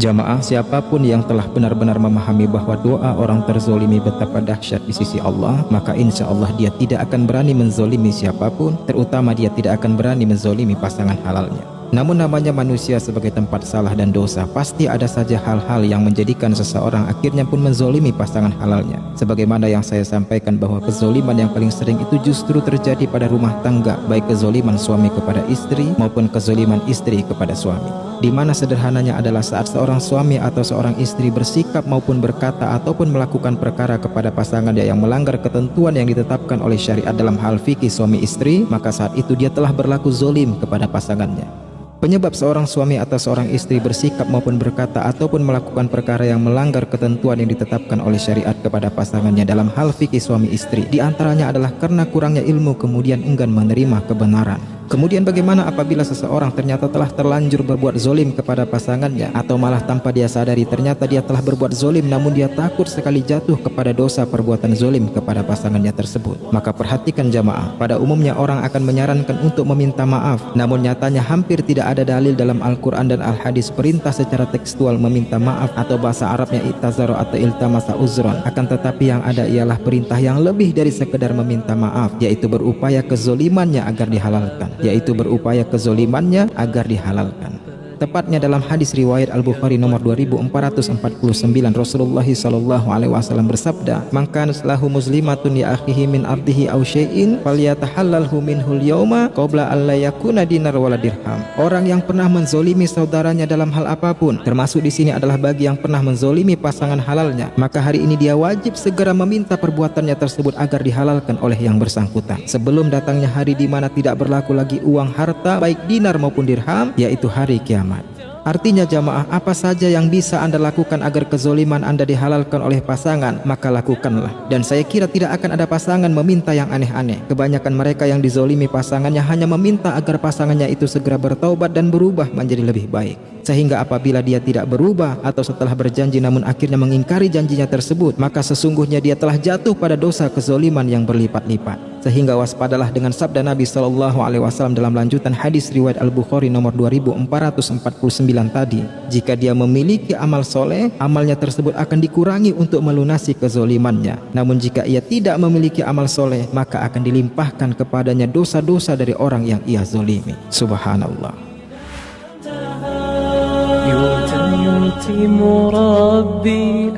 Jamaah, siapapun yang telah benar-benar memahami bahwa doa orang terzolimi betapa dahsyat di sisi Allah, maka insya Allah dia tidak akan berani menzolimi siapapun, terutama dia tidak akan berani menzolimi pasangan halalnya. Namun namanya manusia sebagai tempat salah dan dosa, pasti ada saja hal-hal yang menjadikan seseorang akhirnya pun menzolimi pasangan halalnya. Sebagaimana yang saya sampaikan bahwa kezoliman yang paling sering itu justru terjadi pada rumah tangga, baik kezoliman suami kepada istri maupun kezoliman istri kepada suami. Di mana sederhananya adalah saat seorang suami atau seorang istri bersikap maupun berkata ataupun melakukan perkara kepada pasangannya yang melanggar ketentuan yang ditetapkan oleh syariat dalam hal fikih suami istri, maka saat itu dia telah berlaku zolim kepada pasangannya. Penyebab seorang suami atau seorang istri bersikap maupun berkata ataupun melakukan perkara yang melanggar ketentuan yang ditetapkan oleh syariat kepada pasangannya dalam hal fikih suami istri, di antaranya adalah karena kurangnya ilmu kemudian enggan menerima kebenaran. Kemudian bagaimana apabila seseorang ternyata telah terlanjur berbuat zolim kepada pasangannya, atau malah tanpa dia sadari ternyata dia telah berbuat zolim namun dia takut sekali jatuh kepada dosa perbuatan zolim kepada pasangannya tersebut. Maka perhatikan jamaah, pada umumnya orang akan menyarankan untuk meminta maaf, namun nyatanya hampir tidak ada dalil dalam Al-Quran dan Al-Hadis perintah secara tekstual meminta maaf, atau bahasa Arabnya i'tazaro atau iltamasa uzron. Akan tetapi yang ada ialah perintah yang lebih dari sekedar meminta maaf, yaitu berupaya kezolimannya agar dihalalkan, Tepatnya dalam hadis riwayat Al-Bukhari nomor 2449, Rasulullah SAW bersabda, "Man kanat lahu muslimatun ya akhihi min ardihi aw syai'in falyatahallalhu minhul yauma qabla an la yakuna dinar wala dirham." Orang yang pernah menzolimi saudaranya dalam hal apapun, termasuk di sini adalah bagi yang pernah menzolimi pasangan halalnya, maka hari ini dia wajib segera meminta perbuatannya tersebut agar dihalalkan oleh yang bersangkutan, sebelum datangnya hari di mana tidak berlaku lagi uang harta baik dinar maupun dirham, yaitu hari kiamat. Artinya jamaah, apa saja yang bisa Anda lakukan agar kezoliman Anda dihalalkan oleh pasangan, maka lakukanlah. Dan saya kira tidak akan ada pasangan meminta yang aneh-aneh. Kebanyakan mereka yang dizolimi pasangannya hanya meminta agar pasangannya itu segera bertaubat dan berubah menjadi lebih baik. Sehingga apabila dia tidak berubah atau setelah berjanji namun akhirnya mengingkari janjinya tersebut, maka sesungguhnya dia telah jatuh pada dosa kezoliman yang berlipat-lipat. Sehingga waspadalah dengan sabda Nabi SAW dalam lanjutan hadis riwayat Al-Bukhari nomor 2449 tadi, jika dia memiliki amal soleh, amalnya tersebut akan dikurangi untuk melunasi kezolimannya. Namun jika ia tidak memiliki amal soleh, maka akan dilimpahkan kepadanya dosa-dosa dari orang yang ia zolimi. Subhanallah. يتم ربي